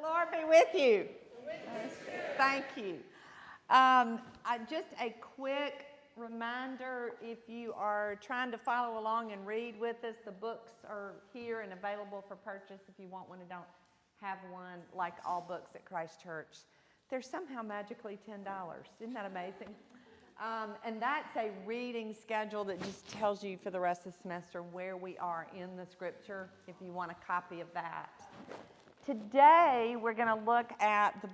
Lord be with you. Thank you. Just a quick reminder, if you are trying to follow along and read with us, the books are here and available for purchase if you want one and don't have one, like all books at Christ Church. They're somehow magically $10. Isn't that amazing? And that's a reading schedule that just tells you for the rest of the semester where we are in the scripture, if you want a copy of that. Today, we're going to look at the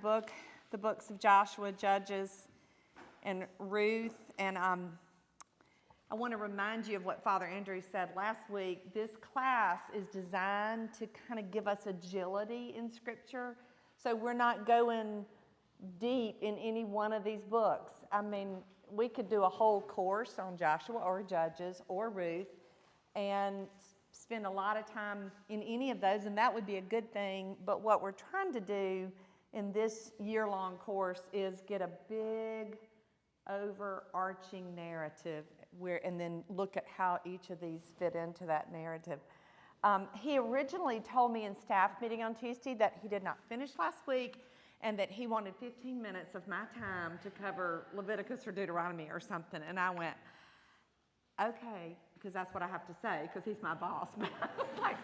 books of Joshua, Judges, and Ruth. And I want to remind you of what Father Andrew said last week. This class is designed to kind of give us agility in scripture. So we're not going deep in any one of these books. I mean, we could do a whole course on Joshua or Judges or Ruth and spend a lot of time in any of those, and that would be a good thing. But what we're trying to do in this year-long course is get a big overarching narrative and then look at how each of these fit into that narrative. He originally told me in staff meeting on Tuesday that he did not finish last week and that he wanted 15 minutes of my time to cover Leviticus or Deuteronomy or something. And I went, okay, because that's what I have to say, because he's my boss. But I was like,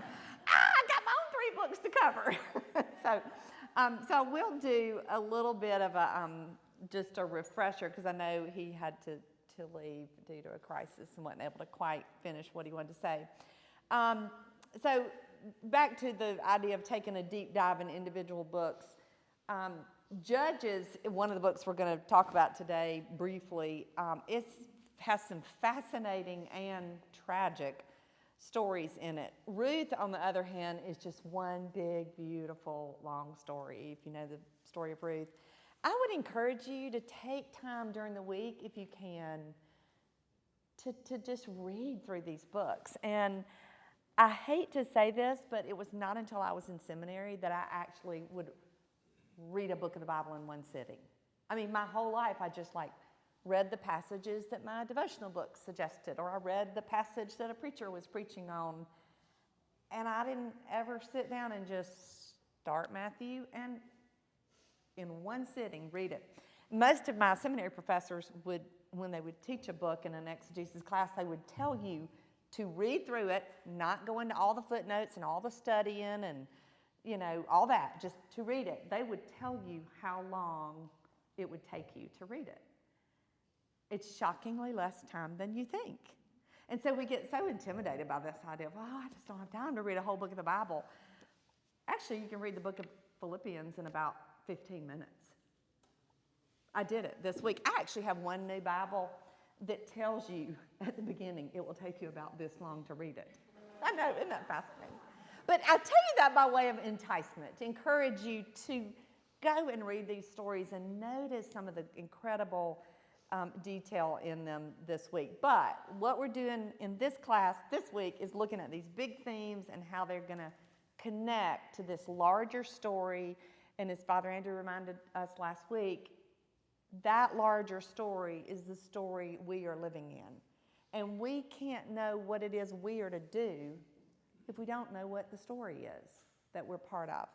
I got my own 3 books to cover. So we'll do a little bit of just a refresher, because I know he had to leave due to a crisis and wasn't able to quite finish what he wanted to say. So back to the idea of taking a deep dive in individual books. Judges, one of the books we're going to talk about today briefly, it has some fascinating and tragic stories in it. Ruth, on the other hand, is just one big, beautiful, long story. If you know the story of Ruth, I would encourage you to take time during the week, if you can, to just read through these books. And I hate to say this, but it was not until I was in seminary that I actually would read a book of the Bible in one sitting. I mean, my whole life I just read the passages that my devotional book suggested, or I read the passage that a preacher was preaching on, and I didn't ever sit down and just start Matthew and in one sitting read it. Most of my seminary professors would, when they would teach a book in an exegesis class, they would tell you to read through it, not go into all the footnotes and all the studying and all that, just to read it. They would tell you how long it would take you to read it. It's shockingly less time than you think. And so we get so intimidated by this idea of, I just don't have time to read a whole book of the Bible. Actually, you can read the book of Philippians in about 15 minutes. I did it this week. I actually have one new Bible that tells you at the beginning it will take you about this long to read it. I know, isn't that fascinating? But I tell you that by way of enticement, to encourage you to go and read these stories and notice some of the incredible detail in them this week. But what we're doing in this class this week is looking at these big themes and how they're going to connect to this larger story. And as Father Andrew reminded us last week, that larger story is the story we are living in. And we can't know what it is we are to do if we don't know what the story is that we're part of.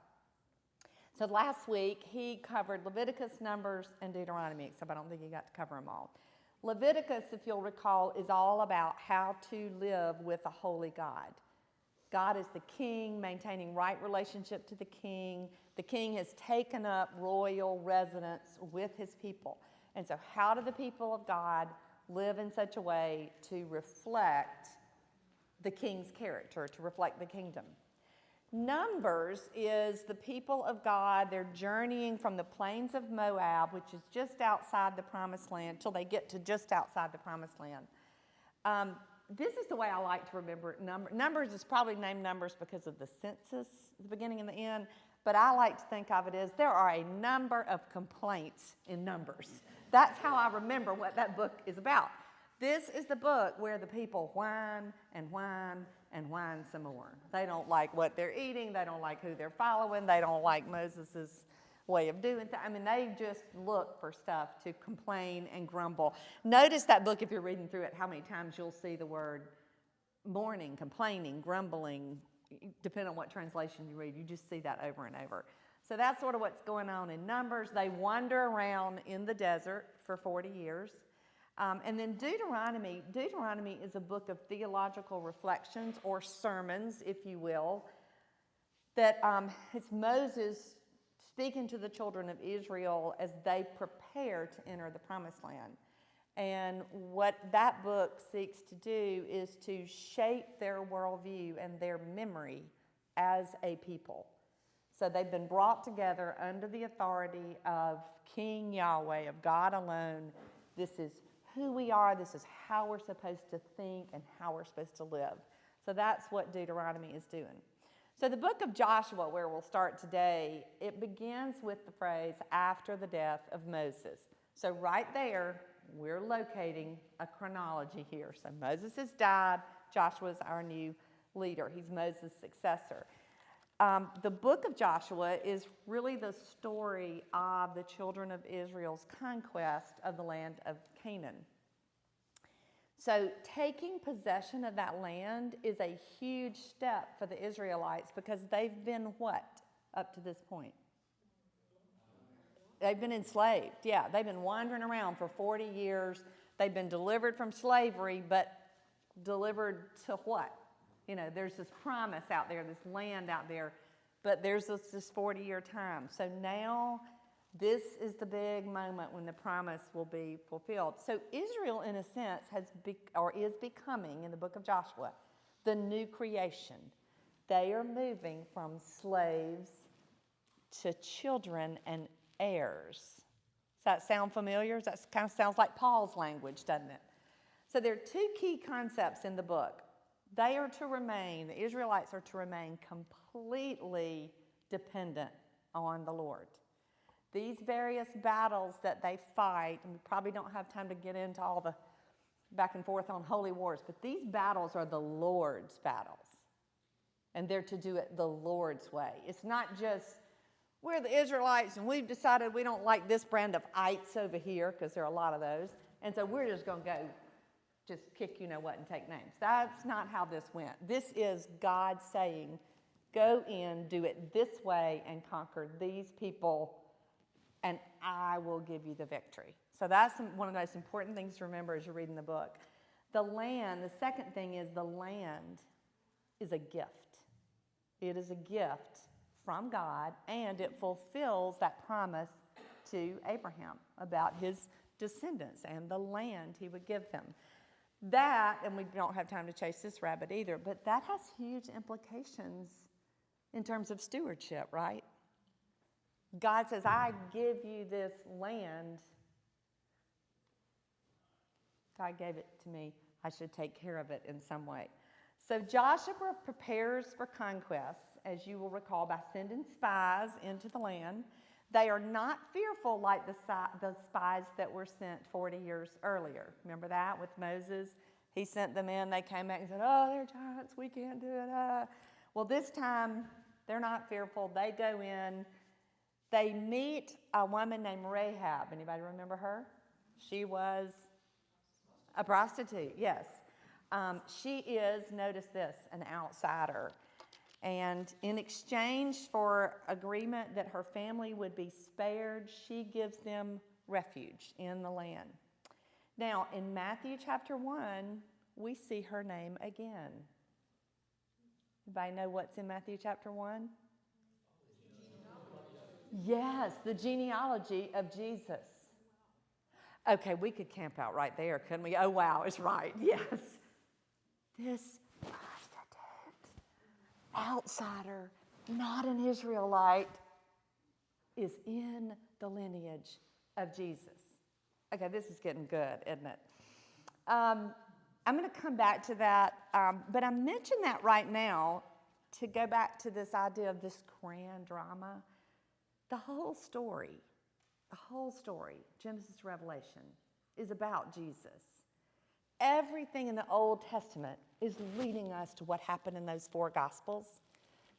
So last week, he covered Leviticus, Numbers, and Deuteronomy, except I don't think he got to cover them all. Leviticus, if you'll recall, is all about how to live with a holy God. God is the king, maintaining right relationship to the king. The king has taken up royal residence with his people. And so how do the people of God live in such a way to reflect the king's character, to reflect the kingdom? Numbers is the people of God. They're journeying from the plains of Moab, which is just outside the Promised Land, till they get to just outside the Promised Land. This is the way I like to remember it. Numbers is probably named Numbers because of the census, the beginning and the end, but I like to think of it as there are a number of complaints in Numbers. That's how I remember what that book is about. This is the book where the people whine and whine and whine some more. They don't like what they're eating. They don't like who they're following. They don't like Moses' way of doing things. I mean, they just look for stuff to complain and grumble. Notice that book, if you're reading through it, how many times you'll see the word mourning, complaining, grumbling, depending on what translation you read. You just see that over and over. So that's sort of what's going on in Numbers. They wander around in the desert for 40 years. And then Deuteronomy is a book of theological reflections or sermons, if you will, that it's Moses speaking to the children of Israel as they prepare to enter the promised land. And what that book seeks to do is to shape their worldview and their memory as a people. So they've been brought together under the authority of King Yahweh, of God alone. This is who we are. This is how we're supposed to think and how we're supposed to live. So that's what Deuteronomy is doing. So the book of Joshua, where we'll start today, it begins with the phrase, after the death of Moses. So right there, we're locating a chronology here. So Moses has died. Joshua's our new leader. He's Moses' successor. The book of Joshua is really the story of the children of Israel's conquest of the land of Canaan. So taking possession of that land is a huge step for the Israelites because they've been what up to this point? They've been enslaved. Yeah, they've been wandering around for 40 years. They've been delivered from slavery, but delivered to what? You know, there's this promise out there, this land out there, but there's this 40-year time. So now this is the big moment when the promise will be fulfilled. So Israel, in a sense, is becoming, in the book of Joshua, the new creation. They are moving from slaves to children and heirs. Does that sound familiar? That kind of sounds like Paul's language, doesn't it? So there are two key concepts in the book. The Israelites are to remain completely dependent on the Lord. These various battles that they fight, and we probably don't have time to get into all the back and forth on holy wars, but these battles are the Lord's battles. And they're to do it the Lord's way. It's not just, we're the Israelites and we've decided we don't like this brand of ites over here, because there are a lot of those, and so we're just going to go just kick you-know-what and take names. That's not how this went. This is God saying, go in, do it this way, and conquer these people, and I will give you the victory. So that's one of the most important things to remember as you're reading the book. The second thing is the land is a gift. It is a gift from God, and it fulfills that promise to Abraham about his descendants and the land he would give them. That, and we don't have time to chase this rabbit either, but that has huge implications in terms of stewardship, right? God says, I give you this land. God gave it to me. I should take care of it in some way. So Joshua prepares for conquest, as you will recall, by sending spies into the land. They are not fearful like the spies that were sent 40 years earlier. Remember that with Moses? He sent them in. They came back and said, oh, they're giants. We can't do it. Well, this time, they're not fearful. They go in. They meet a woman named Rahab. Anybody remember her? She was a prostitute, yes. She is, notice this, an outsider. And in exchange for agreement that her family would be spared, she gives them refuge in the land. Now, in Matthew chapter 1, we see her name again. Anybody know what's in Matthew chapter 1? Yes, the genealogy of Jesus. Okay, we could camp out right there, couldn't we? Oh, wow, it's right, yes. This outsider, not an Israelite, is in the lineage of Jesus. Okay, this is getting good, isn't it? I'm going to come back to that, but I mention that right now to go back to this idea of this grand drama. The whole story, Genesis to Revelation, is about Jesus. Everything in the Old Testament is leading us to what happened in those four Gospels.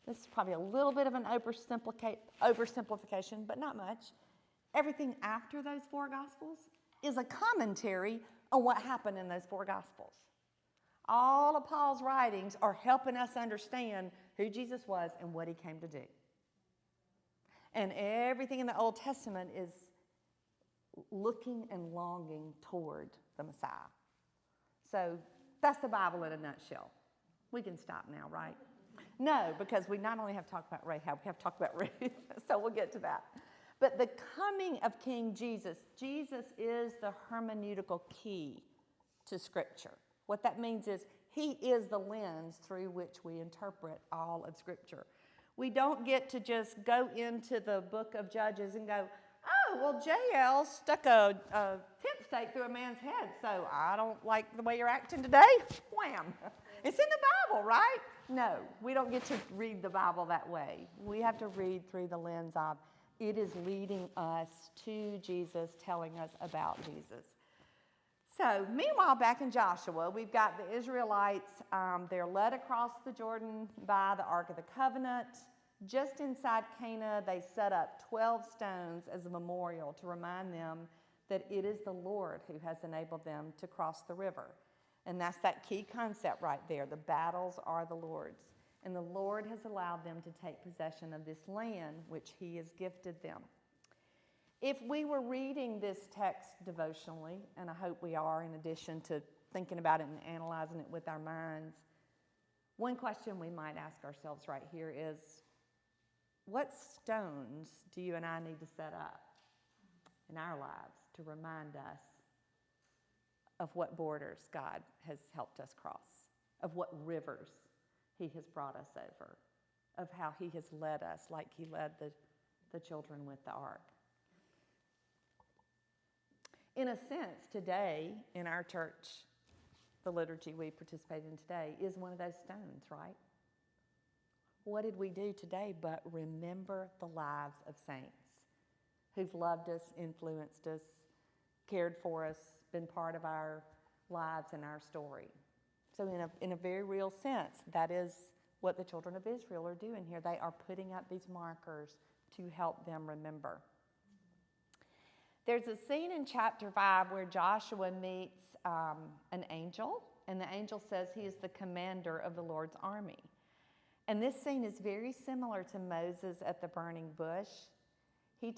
This is probably a little bit of an oversimplification, but not much. Everything after those four Gospels is a commentary on what happened in those four Gospels. All of Paul's writings are helping us understand who Jesus was and what he came to do. And everything in the Old Testament is looking and longing toward the Messiah. So that's the Bible in a nutshell. We can stop now, right? No, because we not only have to talk about Rahab, we have to talk about Ruth. So we'll get to that. But the coming of King Jesus, Jesus is the hermeneutical key to Scripture. What that means is he is the lens through which we interpret all of Scripture. We don't get to just go into the book of Judges and go, oh, well, Jael stuck a tent stake through a man's head, so I don't like the way you're acting today. Wham. It's in the Bible, right? No, we don't get to read the Bible that way. We have to read through the lens of it is leading us to Jesus, telling us about Jesus. So, meanwhile, back in Joshua, we've got the Israelites. They're led across the Jordan by the Ark of the Covenant. Just inside Cana, they set up 12 stones as a memorial to remind them that it is the Lord who has enabled them to cross the river. And that's that key concept right there. The battles are the Lord's. And the Lord has allowed them to take possession of this land which he has gifted them. If we were reading this text devotionally, and I hope we are in addition to thinking about it and analyzing it with our minds, one question we might ask ourselves right here is, what stones do you and I need to set up in our lives to remind us of what borders God has helped us cross, of what rivers he has brought us over, of how he has led us like he led the children with the ark? In a sense, today in our church, the liturgy we participate in today is one of those stones, right? What did we do today but remember the lives of saints who've loved us, influenced us, cared for us, been part of our lives and our story? So in a very real sense, that is what the children of Israel are doing here. They are putting up these markers to help them remember. There's a scene in chapter 5 where Joshua meets an angel, and the angel says he is the commander of the Lord's army. And this scene is very similar to Moses at the burning bush. The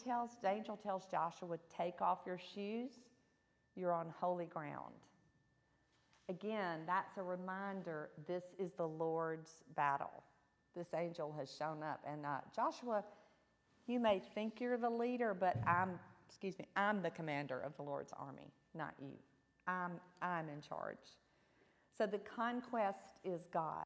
angel tells Joshua, take off your shoes, you're on holy ground. Again, that's a reminder, this is the Lord's battle. This angel has shown up. And Joshua, you may think you're the leader, but I'm the commander of the Lord's army, not you. I'm in charge. So the conquest is God's.